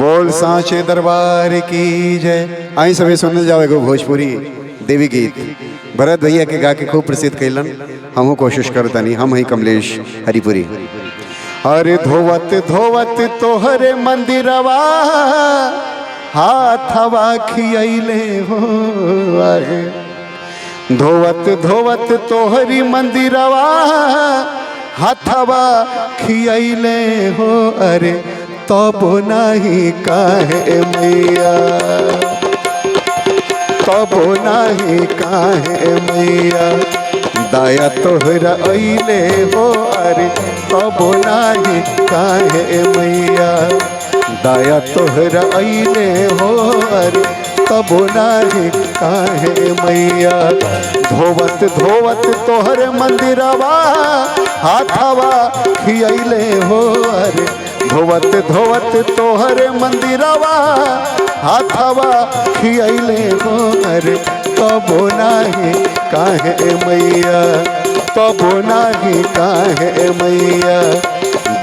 बोल सांचे दरबार की जय। आई सभी सुनने जाओ एगो भोजपुरी देवी गीत भरत भैया के गा के खूब प्रसिद्ध कैलन। हमहू कोशिश करता नहीं, हम ही कमलेश हरिपुरी। अरे धोवत धोवत तोहरे मंदिरवा हाथवा खियले हो। अरे धोवत धोवत तोहरी मंदिरवा हाथवा खियले हो। अरे तब नहीं काहे मैया, तब नहीं काहे मैया दया तोहरा अइले हो। अरे तब नहीं काहे मैया दया तोहरा अइले हो। अरे तब नहीं काहे मैया धोवत धोवत तोहर मंदिरवा हाथवा खियले हो। अरे धोवत धोवत तोहर मंदिरवा हाथवा खियले हो। अरे तब नाही काहे मैया, तब नाही काहे मैया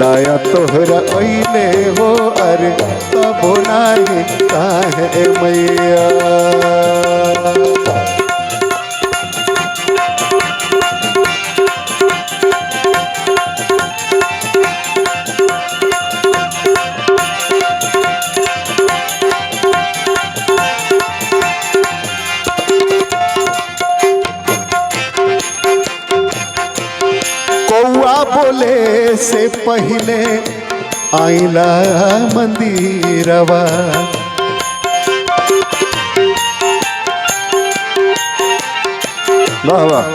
दया तोहरा अइले हो। अरे तब नाही काहे मैया। कौआ बोले से पहले आइला मंदिरवा। वाह वाह।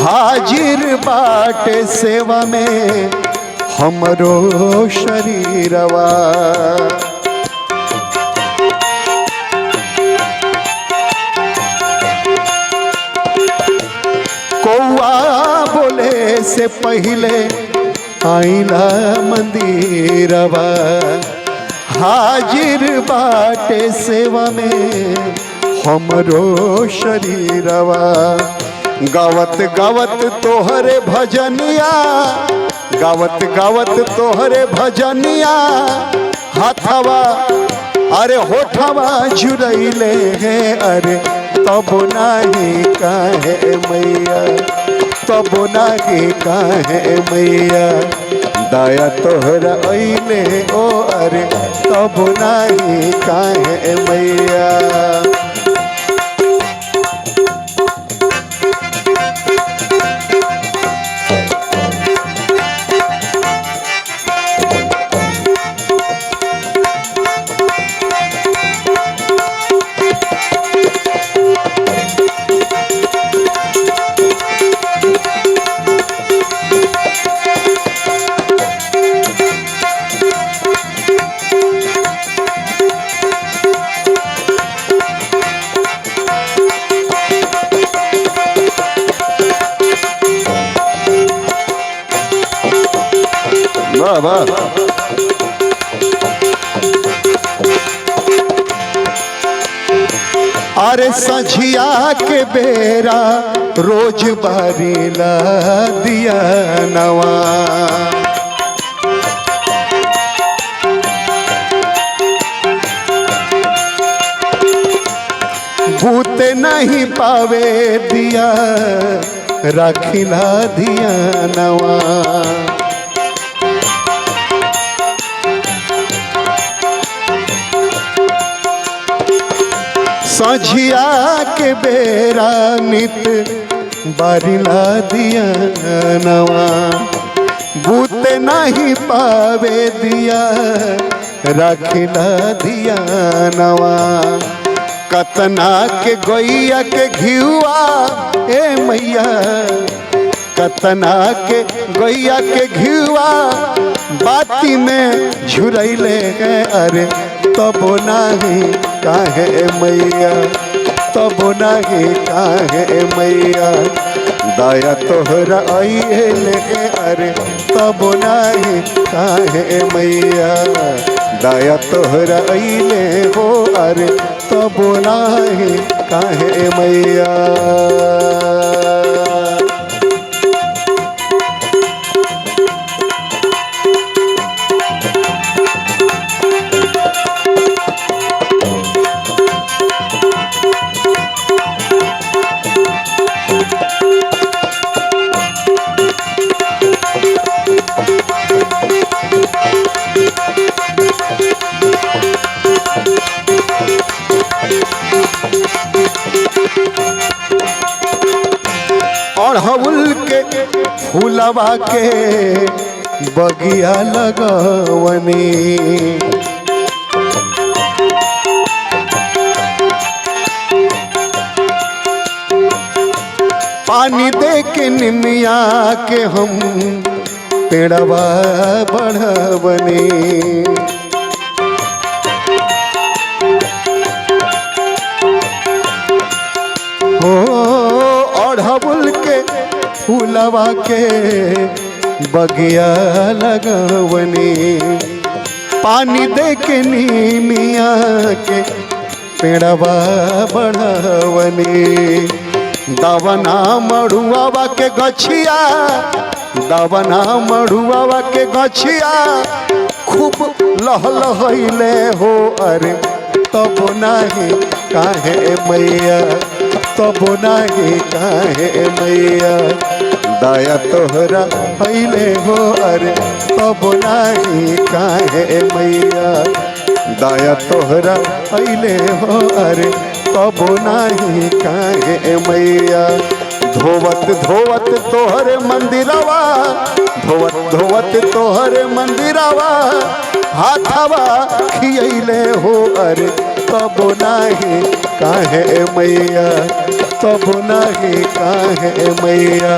हाजिर बाटे सेवा में हमरो शरीरवा। कौआ बोले से पहले आइला मंदिरवा। हाजिर बाटे सेवा में हमरो शरीरवा। गावत गावत तोहरे भजनिया, गावत गावत तोहरे भजनिया हाथवा अरे होठवा जुड़ैले है। अरे तब नहीं काहे मैया, तब नहीं काहे मैया दया तोहरा अइले ओ। अरे तब नहीं काहे मैया। वाह वाह। अरे सझिया के बेरा रोज बारीला दिया नवा। भूते नहीं पावे दिया राखिला दिया नवा। सझिया के बेरा नित बारिला दिया नवा। बूते नहीं पावे दिया राखिला दिया नवा। कतना के गैया के घियुआ ए मैया, कतना के गैया के घियुआ बाती में झुरैले हैं। अरे तब नहीं काहे मैया, तब नहीं काहे मैया दया तोहरा अइले। अरे तब नहीं काहे मैया दया तोहरा अइले हो। अरे तब नहीं काहे मैया। फूलवा के बगिया लगवनी। पानी दे के निमिया के हम पेड़वा बढ़वनी। हो अढ़बुल के फूलवा के बगिया लगवनी। पानी दे के निमिया के पेड़वा बढ़वनी। दवना मड़ुआवा के गछिया, दवना मड़ुआवा के गछिया खूब लहलहैले हो। अरे तब नाही काहे मैया, तब नाही काहे मैया, दया तोहरा हैले हो। अरे तब नाही काहे मैया, दया तोहरा हैले हो। अरे तब नाही काहे मैया। धोवत धोवत तोहरे मंदिरवा, धोवत धोवत तोहरे मंदिरवा हाथवा खियैले हो। अरे तब नाही काहे मैया, तब नाही काहे मैया,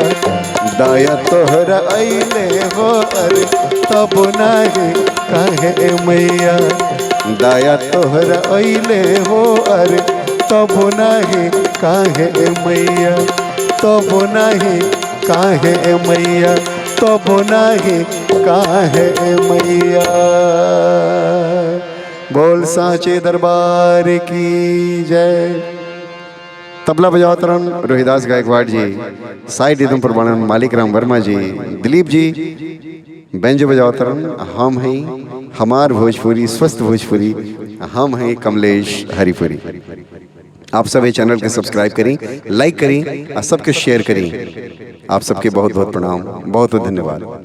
दया तोहरा अइले हो। अरे तब नाही काहे मैया, दया तोहरा अइले हो। अरे तब नाही काहे मैया, तब नाही काहे मैया, तब नाही काहे मैया। बोल सांचे दरबार की जय। तबला बजावत रहन रोहिदास गायकवाड़ जी, साइड इदमपुर बनन मालिक राम वर्मा जी, दिलीप जी बेंजो बजावत रहन। हम हैं हमार भोजपुरी स्वस्थ भोजपुरी, हम हैं कमलेश हरिपुरी। आप सब ये चैनल के सब्सक्राइब करें, लाइक करें और सबके शेयर करें। आप सबके बहुत बहुत प्रणाम, बहुत बहुत धन्यवाद।